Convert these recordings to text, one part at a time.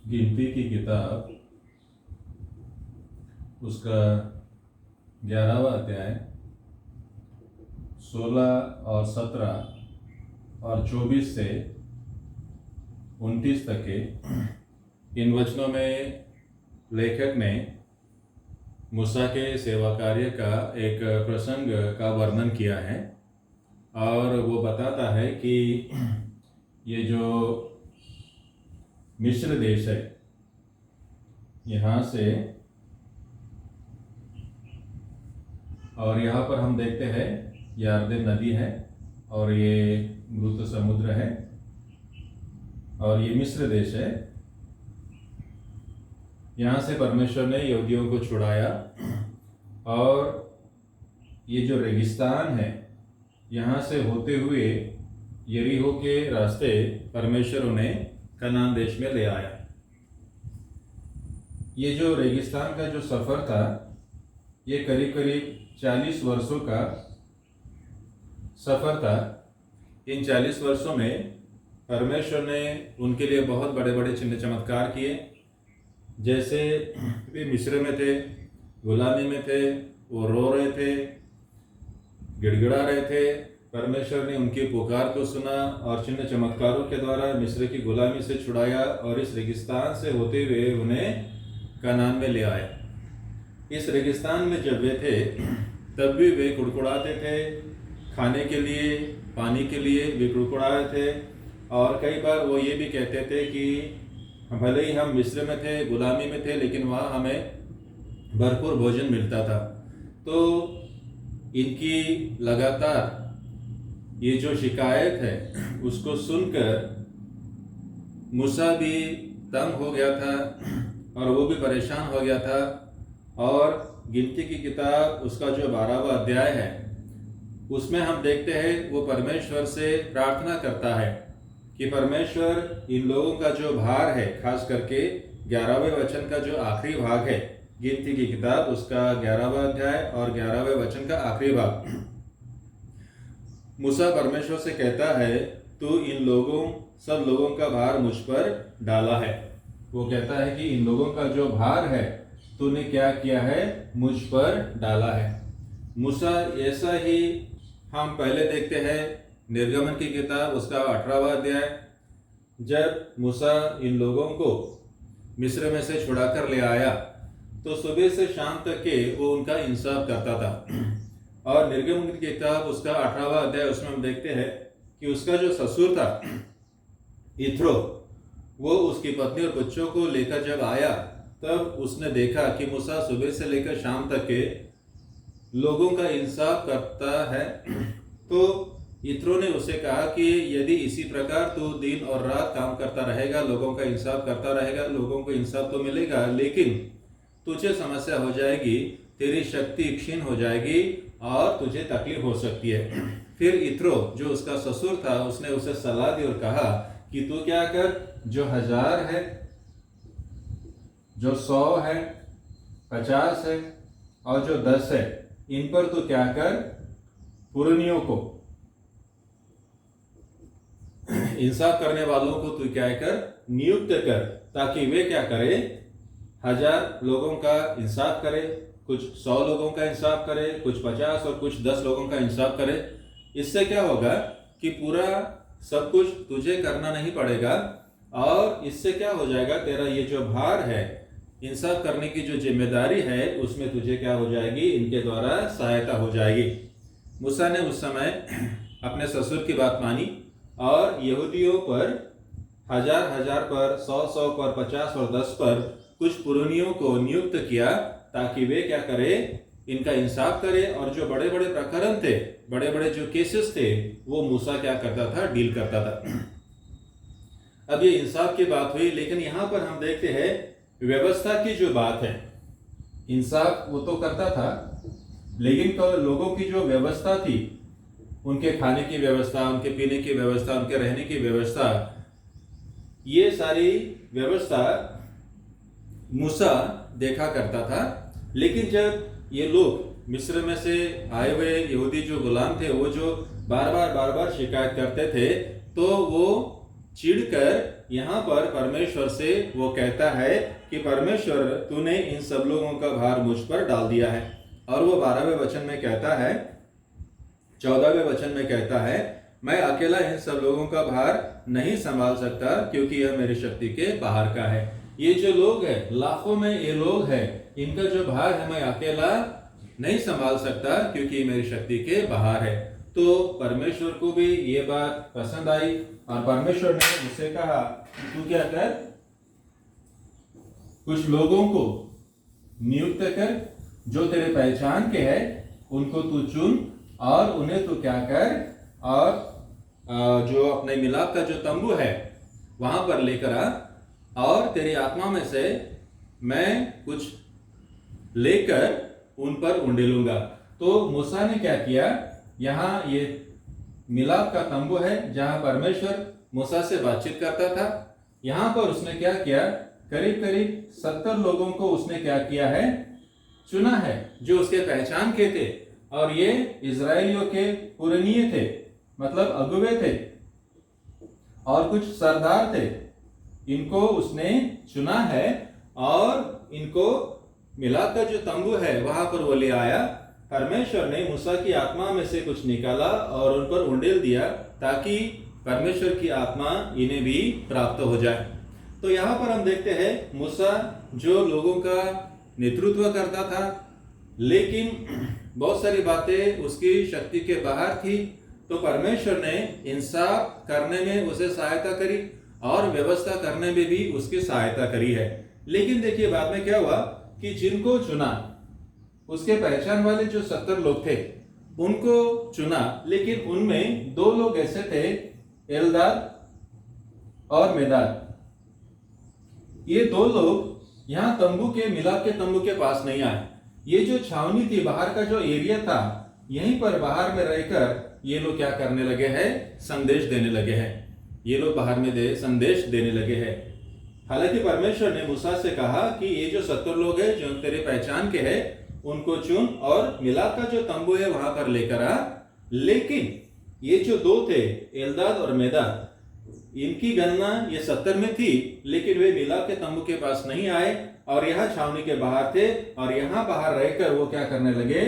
गिनती की किताब उसका 11वां अध्याय 16 और 17 और 24 से 29 तक के इन वचनों में लेखक ने मूसा के सेवा कार्य का एक प्रसंग का वर्णन किया है और वो बताता है कि ये जो मिस्र देश है, यहाँ से और यहाँ पर हम देखते हैं यरदन नदी है और ये मृत समुद्र है और ये मिस्र देश है। यहाँ से परमेश्वर ने यहूदियों को छुड़ाया और ये जो रेगिस्तान है, यहाँ से होते हुए यरीहो के रास्ते परमेश्वर उन्हें कनान देश में ले आया। ये जो रेगिस्तान का जो सफ़र था, ये करीब करीब 40 वर्षों का सफ़र था। इन 40 वर्षों में परमेश्वर ने उनके लिए बहुत बड़े बड़े चिन्ह चमत्कार किए। जैसे वे मिस्र में थे, गुलामी में थे, वो रो रहे थे, गिड़गिड़ा रहे थे। परमेश्वर ने उनकी पुकार को सुना और चिन्ह चमत्कारों के द्वारा मिस्र की गुलामी से छुड़ाया और इस रेगिस्तान से होते हुए उन्हें कनान में ले आया। इस रेगिस्तान में जब वे थे तब भी वे कुड़कुड़ाते थे, खाने के लिए, पानी के लिए वे कुड़कुड़ाए थे। और कई बार वो ये भी कहते थे कि भले ही हम मिस्र में थे, गुलामी में थे, लेकिन वहाँ हमें भरपूर भोजन मिलता था। तो इनकी लगातार ये जो शिकायत है उसको सुनकर मूसा भी तंग हो गया था और वो भी परेशान हो गया था। और गिनती की किताब उसका जो 12वां अध्याय है उसमें हम देखते हैं वो परमेश्वर से प्रार्थना करता है कि परमेश्वर इन लोगों का जो भार है, खास करके 11वें वचन का जो आखिरी भाग है, गिनती की किताब उसका 11वां अध्याय और 11वें वचन का आखिरी भाग, मूसा परमेश्वर से कहता है तू इन लोगों सब लोगों का भार मुझ पर डाला है। वो कहता है कि इन लोगों का जो भार है तूने क्या किया है, मुझ पर डाला है। मूसा ऐसा ही हम पहले देखते हैं निर्गमन की किताब उसका 18वां अध्याय, जब मूसा इन लोगों को मिस्र में से छुड़ा कर ले आया तो सुबह से शाम तक के वो उनका इंसाफ करता था। और निर्गमन की किताब उसका 18वां अध्याय उसमें हम देखते हैं कि उसका जो ससुर था इत्रो, वो उसकी पत्नी और बच्चों को लेकर जब आया तब उसने देखा कि मूसा सुबह से लेकर शाम तक के लोगों का इंसाफ करता है। तो इत्रो ने उसे कहा कि यदि इसी प्रकार तू दिन और रात काम करता रहेगा, लोगों का इंसाफ करता रहेगा, लोगों को इंसाफ तो मिलेगा, लेकिन तुझे समस्या हो जाएगी, तेरी शक्ति क्षीण हो जाएगी और तुझे तकलीफ हो सकती है। फिर इत्रो जो उसका ससुर था उसने उसे सलाह दी और कहा कि तू क्या कर, जो 1000 है, जो 100 है, 50 है और जो 10 है, इन पर तू क्या कर, पुरनियों को, इंसाफ करने वालों को तू क्या कर, नियुक्त कर, ताकि वे क्या करे, 1000 लोगों का इंसाफ करे, कुछ 100 लोगों का इंसाफ करे, कुछ 50 और कुछ 10 लोगों का इंसाफ करे। इससे क्या होगा कि पूरा सब कुछ तुझे करना नहीं पड़ेगा और इससे क्या हो जाएगा, तेरा ये जो भार है, इंसाफ करने की जो जिम्मेदारी है, उसमें तुझे क्या हो जाएगी, इनके द्वारा सहायता हो जाएगी। मूसा ने उस समय अपने ससुर की बात मानी और यहूदियों पर 1000 पर, 100 पर, 50 और 10 पर कुछ पुरनियों को नियुक्त किया ताकि वे क्या करे, इनका इंसाफ करे। और जो बड़े बड़े प्रकरण थे, बड़े बड़े जो केसेस थे, वो मूसा क्या करता था, डील करता था। अब ये इंसाफ की बात हुई, लेकिन यहाँ पर हम देखते हैं व्यवस्था की जो बात है। इंसाफ वो तो करता था, लेकिन तो लोगों की जो व्यवस्था थी, उनके खाने की व्यवस्था, उनके पीने की व्यवस्था, उनके रहने की व्यवस्था, ये सारी व्यवस्था मूसा देखा करता था। लेकिन जब ये लोग मिस्र में से आए हुए यहूदी जो गुलाम थे, वो जो बार बार शिकायत करते थे, तो वो चिढ़कर यहाँ पर परमेश्वर से वो कहता है कि परमेश्वर तूने इन सब लोगों का भार मुझ पर डाल दिया है। और वो 12वें वचन में कहता है, 14वें वचन में कहता है, मैं अकेला इन सब लोगों का भार नहीं संभाल सकता क्योंकि यह मेरी शक्ति के बाहर का है। ये जो लोग हैं, लाखों में ये लोग हैं, इनका जो भार है मैं अकेला नहीं संभाल सकता क्योंकि मेरी शक्ति के बाहर है। तो परमेश्वर को भी ये बात पसंद आई और परमेश्वर ने उसे कहा तू क्या कर, कुछ लोगों को नियुक्त कर जो तेरे पहचान के है, उनको तू चुन और उन्हें तू क्या कर, और जो अपने मिलाप का जो तंबू है वहां पर लेकर आ, और तेरी आत्मा में से मैं कुछ लेकर उन पर उंडेलूंगा। तो मूसा ने क्या किया, यहाँ ये मिलाप का तंबू है जहां परमेश्वर मूसा से बातचीत करता था। यहाँ पर उसने क्या किया, करीब करीब 70 लोगों को उसने क्या किया है, चुना है, जो उसके पहचान के थे। और ये इजराइलियों के पुरनिये थे, मतलब अगुवे थे, और कुछ सरदार थे। इनको उसने चुना है और इनको मिलाप का जो तंबू है वहां पर वो ले आया। परमेश्वर ने मूसा की आत्मा में से कुछ निकाला और उन पर उंडेल दिया ताकि परमेश्वर की आत्मा इन्हें भी प्राप्त हो जाए। तो यहाँ पर हम देखते हैं मूसा जो लोगों का नेतृत्व करता था, लेकिन बहुत सारी बातें उसकी शक्ति के बाहर थी। तो परमेश्वर ने इंसाफ करने में उसे सहायता करी और व्यवस्था करने में भी उसकी सहायता करी है। लेकिन देखिए बाद में क्या हुआ कि जिनको चुना, उसके पहचान वाले जो 70 लोग थे उनको चुना, लेकिन उनमें 2 लोग ऐसे थे, एल्दाद और मेदाद। ये 2 लोग यहाँ तंबू के, मिलाप के तंबू के पास नहीं आए। ये जो छावनी थी, बाहर का जो एरिया था, यहीं पर बाहर में रहकर ये लोग क्या करने लगे हैं, संदेश देने लगे हैं। ये लोग बाहर में संदेश देने लगे हैं। हालांकि परमेश्वर ने मूसा से कहा कि ये जो 70 लोग हैं जो तेरे पहचान के हैं उनको चुन और मिलाप का जो तंबू है वहां पर लेकर आ। लेकिन ये जो 2 थे, एल्दाद और मेदाद, इनकी गणना ये 70 में थी, लेकिन वे मिलाप के तंबू के पास नहीं आए और यहाँ छावनी के बाहर थे। और यहाँ बाहर रहकर वो क्या करने लगे,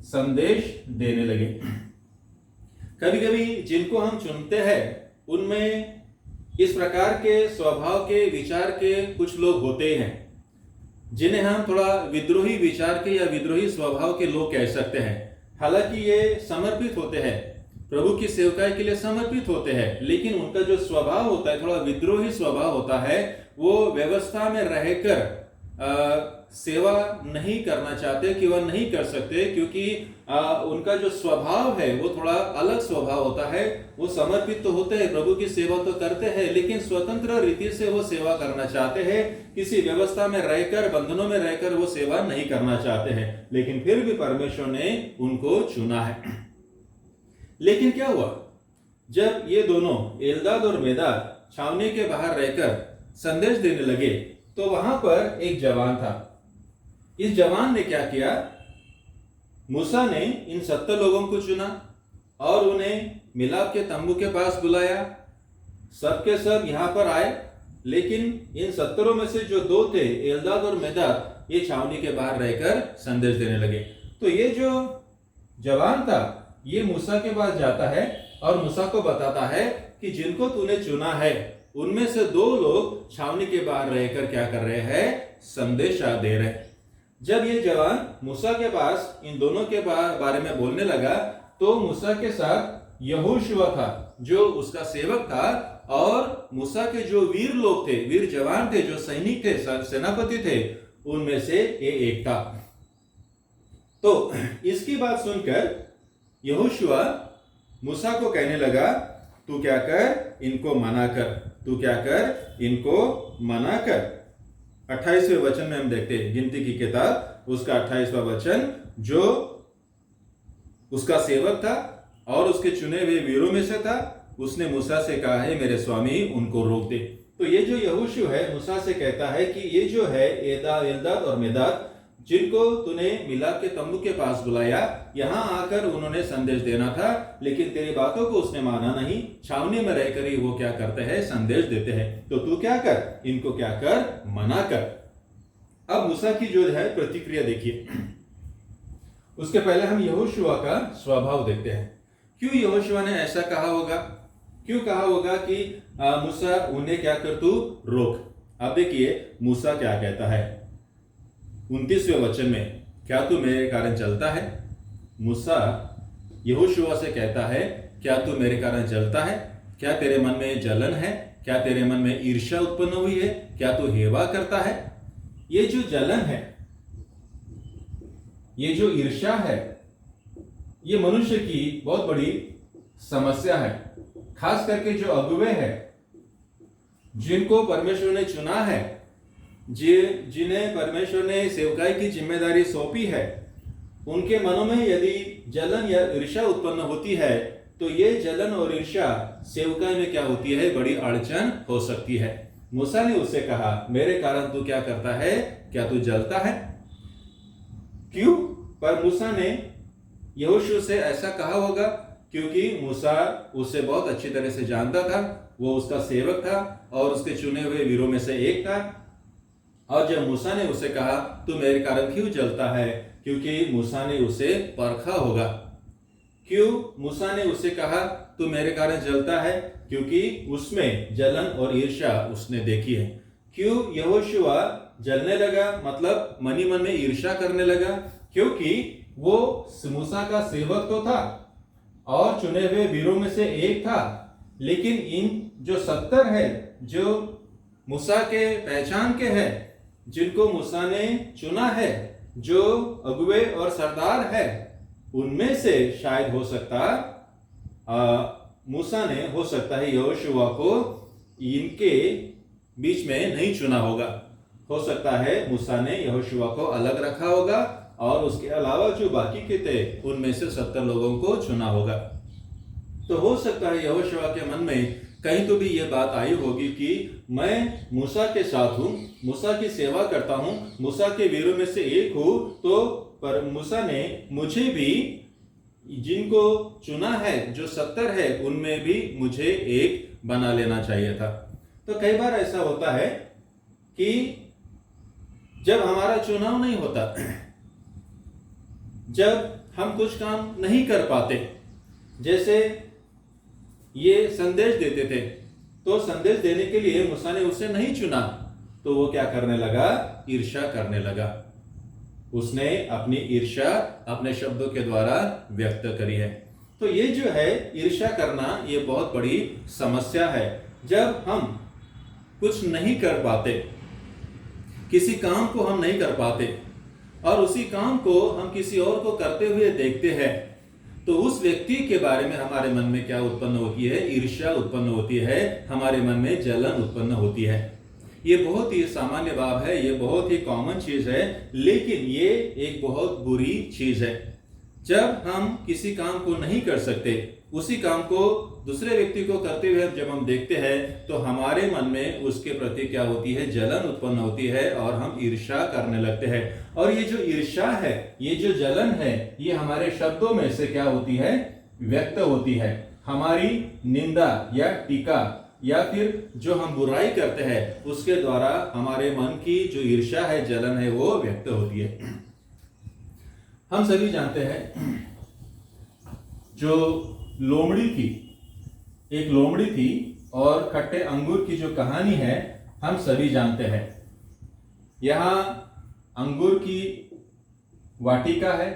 संदेश देने लगे। कभी कभी जिनको हम चुनते हैं उनमें इस प्रकार के स्वभाव के, विचार के कुछ लोग होते हैं जिन्हें हम थोड़ा विद्रोही विचार के या विद्रोही स्वभाव के लोग कह सकते हैं। हालांकि ये समर्पित होते हैं, प्रभु की सेवकाई के लिए समर्पित होते हैं, लेकिन उनका जो स्वभाव होता है, थोड़ा विद्रोही स्वभाव होता है। वो व्यवस्था में रहकर सेवा नहीं करना चाहते कि वह नहीं कर सकते, क्योंकि उनका जो स्वभाव है वो थोड़ा अलग स्वभाव होता है। वो समर्पित तो होते हैं, प्रभु की सेवा तो करते हैं, लेकिन स्वतंत्र रीति से वो सेवा करना चाहते हैं। किसी व्यवस्था में रहकर, बंधनों में रहकर वो सेवा नहीं करना चाहते हैं, लेकिन फिर भी परमेश्वर ने उनको चुना है। लेकिन क्या हुआ, जब ये दोनों एल्दाद और मेदाद छावनी के बाहर रहकर संदेश देने लगे तो वहां पर एक जवान था। इस जवान ने क्या किया, मूसा ने इन 70 लोगों को चुना और उन्हें मिलाप के तंबू के पास बुलाया। सब के सब यहां पर आए, लेकिन इन 70 में से जो 2 थे, एल्दाद और मेदाद, ये छावनी के बाहर रहकर संदेश देने लगे। तो ये जो जवान था ये मूसा के पास जाता है और मूसा को बताता है कि जिनको तूने चुना है उनमें से 2 लोग छावनी के बाहर रहकर क्या कर रहे हैं, संदेशा दे रहे हैं। जब ये जवान मूसा के पास इन दोनों के बारे में बोलने लगा तो मूसा के साथ यहोशुआ था जो उसका सेवक था, और मूसा के जो वीर लोग थे, वीर जवान थे, जो सैनिक थे, सेनापति थे, उनमें से ये एक था। तो इसकी बात सुनकर यहोशुआ मूसा को कहने लगा, तू क्या कर, इनको मना कर, तू क्या कर, इनको मना कर। 28वें वचन में हम देखते हैं, गिनती की किताब उसका 28वां वचन, जो उसका सेवक था और उसके चुने हुए वीरों में से था, उसने मूसा से कहा है, मेरे स्वामी उनको रोक दे। तो ये जो यहोशू है मूसा से कहता है कि ये जो है एल्दाद और मेदाद जिनको तूने मिलाप के तंबू के पास बुलाया, यहाँ आकर उन्होंने संदेश देना था, लेकिन तेरी बातों को उसने माना नहीं। छावनी में रहकर ही वो क्या करते हैं, संदेश देते हैं। तो तू क्या कर, इनको क्या कर, मना कर। अब मूसा की जो है प्रतिक्रिया देखिए। उसके पहले हम यहोशुआ का स्वभाव देखते हैं। क्यों यहोशुआ ने ऐसा कहा होगा, क्यों कहा होगा कि मूसा उन्हें क्या कर, तू रोक। अब देखिए मूसा क्या कहता है 29वें वचन में, क्या तू मेरे कारण जलता है। मूसा यहोशुआ से कहता है, क्या तू मेरे कारण जलता है, क्या तेरे मन में जलन है, क्या तेरे मन में ईर्ष्या उत्पन्न हुई है, क्या तू हेवा करता है। ये जो जलन है, ये जो ईर्ष्या है, ये मनुष्य की बहुत बड़ी समस्या है। खास करके जो अगुवे हैं, जिनको परमेश्वर ने चुना है, जिन्हें परमेश्वर ने सेवकाई की जिम्मेदारी सौंपी है, उनके मनों में यदि जलन या ईर्ष्या उत्पन्न होती है, तो ये जलन और ईर्ष्या सेवकाई में क्या होती है, बड़ी अड़चन हो सकती है। मूसा ने उससे कहा, मेरे कारण तू क्या करता है, क्या तू जलता है। क्यों? पर मूसा ने यहोशू से ऐसा कहा होगा क्योंकि मूसा उसे बहुत अच्छी तरह से जानता था। वो उसका सेवक था और उसके चुने हुए वीरों में से एक था। और जब मूसा ने उसे कहा तू मेरे कारण क्यों जलता है, क्योंकि मूसा ने उसे परखा होगा। क्यों मूसा ने उसे कहा तू मेरे कारण जलता है, क्योंकि उसमें जलन और ईर्ष्या उसने देखी है। क्यों यहोशुआ जलने लगा, मतलब मनी मन में ईर्ष्या करने लगा, क्योंकि वो मूसा का सेवक तो था और चुने हुए वीरों में से एक था, लेकिन इन जो 70 है, जो मूसा के पहचान के हैं, जिनको मूसा ने चुना है, जो अगुवे और सरदार है, उनमें से शायद हो सकता मूसा ने, हो सकता है यहोशुआ को इनके बीच में नहीं चुना होगा। हो सकता है मूसा ने यहोशुआ को अलग रखा होगा और उसके अलावा जो बाकी के थे उनमें से 70 लोगों को चुना होगा। तो हो सकता है यहोशुआ के मन में कहीं तो भी ये बात आई होगी कि मैं मूसा के साथ हूं, मूसा की सेवा करता हूं, मूसा के वीरों में से एक हूं, तो पर मूसा ने मुझे भी, जिनको चुना है, जो 70 है, उनमें भी मुझे एक बना लेना चाहिए था। तो कई बार ऐसा होता है कि जब हमारा चुनाव नहीं होता, जब हम कुछ काम नहीं कर पाते, जैसे ये संदेश देते थे, तो संदेश देने के लिए मूसा ने उसे नहीं चुना, तो वो क्या करने लगा, ईर्ष्या करने लगा। उसने अपनी ईर्ष्या अपने शब्दों के द्वारा व्यक्त करी है। तो ये जो है ईर्ष्या करना, ये बहुत बड़ी समस्या है। जब हम कुछ नहीं कर पाते, किसी काम को हम नहीं कर पाते और उसी काम को हम किसी और को करते हुए देखते हैं, तो उस व्यक्ति के बारे में हमारे मन में क्या उत्पन्न होती है, ईर्ष्या उत्पन्न होती है, हमारे मन में जलन उत्पन्न होती है। ये बहुत ही सामान्य बात है, ये बहुत ही कॉमन चीज है, लेकिन ये एक बहुत बुरी चीज है। जब हम किसी काम को नहीं कर सकते, उसी काम को दूसरे व्यक्ति को करते हुए जब हम देखते हैं, तो हमारे मन में उसके प्रति क्या होती है, जलन उत्पन्न होती है और हम ईर्ष्या करने लगते हैं। और ये जो ईर्ष्या है, ये जो जलन है, ये हमारे शब्दों में से क्या होती है, व्यक्त होती है। हमारी निंदा या टीका या फिर जो हम बुराई करते हैं, उसके द्वारा हमारे मन की जो ईर्ष्या है, जलन है, वो व्यक्त होती है। हम सभी जानते हैं, जो लोमड़ी थी, एक लोमड़ी थी और खट्टे अंगूर की जो कहानी है, हम सभी जानते हैं। यहां अंगूर की वाटिका है,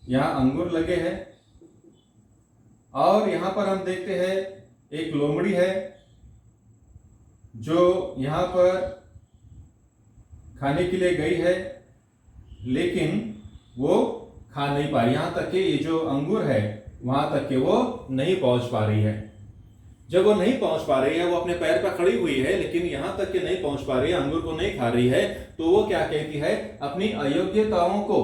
यहां अंगूर लगे हैं और यहां पर हम देखते हैं एक लोमड़ी है जो यहां पर खाने के लिए गई है, लेकिन वो खा नहीं पा रही। यहां तक कि ये जो अंगूर है वहां तक कि वो नहीं पहुंच पा रही है। जब वो नहीं पहुंच पा रही है, वो अपने पैर पर खड़ी हुई है, लेकिन यहां तक कि नहीं पहुंच पा रही है, अंगूर को नहीं खा रही है, तो वो क्या कहती है, अपनी अयोग्यताओं को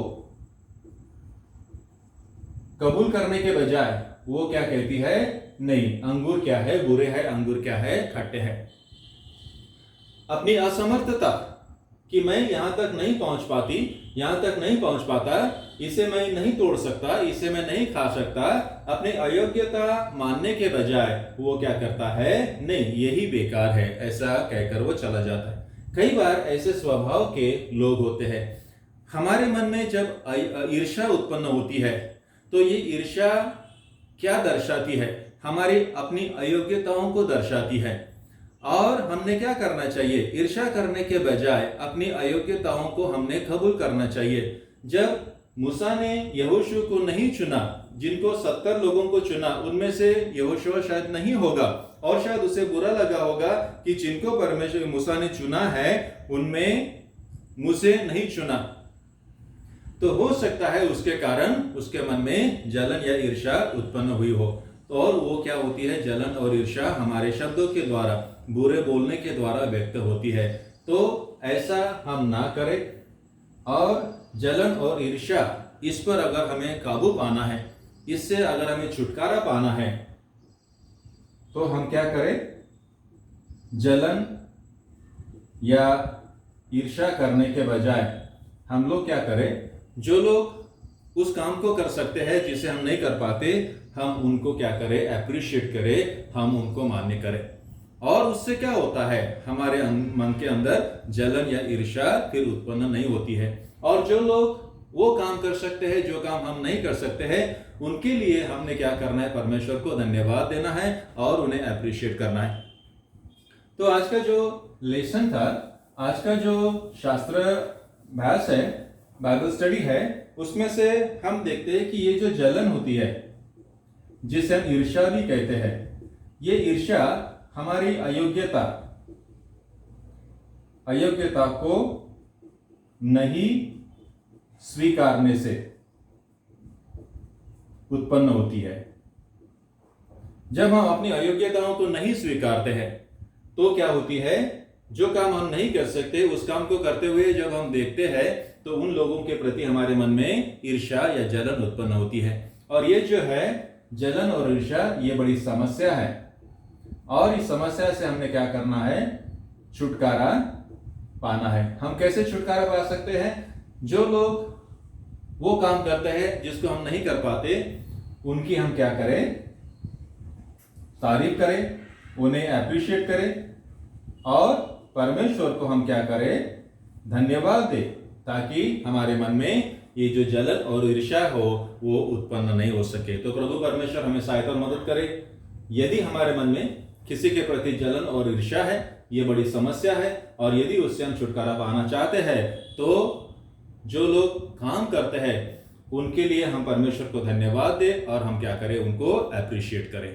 कबूल करने के बजाय वो क्या कहती है, नहीं, अंगूर क्या है, बुरे है, अंगूर क्या है, खट्टे है। अपनी असमर्थता कि मैं यहाँ तक नहीं पहुंच पाती, यहाँ तक नहीं पहुंच पाता, इसे मैं नहीं तोड़ सकता, इसे मैं नहीं खा सकता, अपनी अयोग्यता मानने के बजाय वो क्या करता है, नहीं यही बेकार है, ऐसा कहकर वो चला जाता है। कई बार ऐसे स्वभाव के लोग होते हैं। हमारे मन में जब ईर्ष्या उत्पन्न होती है तो ये ईर्ष्या क्या दर्शाती है, हमारी अपनी अयोग्यताओं को दर्शाती है। और हमने क्या करना चाहिए, ईर्ष्या करने के बजाय अपनी अयोग्यताओं को हमने कबूल करना चाहिए। जब मूसा ने यहोशू को नहीं चुना, जिनको 70 लोगों को चुना, उनमें से यहोशू शायद नहीं होगा, और शायद उसे बुरा लगा होगा कि जिनको परमेश्वर मूसा ने चुना है उनमें मुझे नहीं चुना। तो हो सकता है उसके कारण उसके मन में जलन या ईर्ष्या उत्पन्न हुई हो। तो और वो क्या होती है, जलन और ईर्ष्या हमारे शब्दों के द्वारा, बुरे बोलने के द्वारा व्यक्त होती है। तो ऐसा हम ना करें, और जलन और ईर्ष्या, इस पर अगर हमें काबू पाना है, इससे अगर हमें छुटकारा पाना है, तो हम क्या करें, जलन या ईर्ष्या करने के बजाय हम लोग क्या करें, जो लोग उस काम को कर सकते हैं जिसे हम नहीं कर पाते, हम उनको क्या करें, अप्रिशिएट करें, हम उनको मान्य करें। और उससे क्या होता है, हमारे मन के अंदर जलन या ईर्ष्या फिर उत्पन्न नहीं होती है। और जो लोग वो काम कर सकते हैं जो काम हम नहीं कर सकते हैं, उनके लिए हमने क्या करना है, परमेश्वर को धन्यवाद देना है और उन्हें अप्रिशिएट करना है। तो आज का जो लेसन था, आज का जो शास्त्र अभ्यास है, बाइबल स्टडी है, उसमें से हम देखते हैं कि ये जो जलन होती है, जिसे हम ईर्ष्या भी कहते हैं, ये ईर्ष्या हमारी अयोग्यता को नहीं स्वीकारने से उत्पन्न होती है। जब हम अपनी अयोग्यताओं को नहीं स्वीकारते हैं तो क्या होती है, जो काम हम नहीं कर सकते उस काम को करते हुए जब हम देखते हैं तो उन लोगों के प्रति हमारे मन में ईर्ष्या या जलन उत्पन्न होती है। और ये जो है जलन और ईर्ष्या, ये बड़ी समस्या है, और इस समस्या से हमने क्या करना है, छुटकारा पाना है। हम कैसे छुटकारा पा सकते हैं, जो लोग वो काम करते हैं जिसको हम नहीं कर पाते, उनकी हम क्या करें, तारीफ करें, उन्हें अप्रिशिएट करें, और परमेश्वर को हम क्या करें, धन्यवाद दें, ताकि हमारे मन में ये जो जलन और ईर्ष्या हो वो उत्पन्न नहीं हो सके। तो प्रभु परमेश्वर हमें सहायता और मदद करे। यदि हमारे मन में किसी के प्रति जलन और ईर्ष्या है, ये बड़ी समस्या है, और यदि उससे हम छुटकारा पाना चाहते हैं, तो जो लोग काम करते हैं उनके लिए हम परमेश्वर को धन्यवाद दें और हम क्या करें, उनको अप्रिशिएट करें।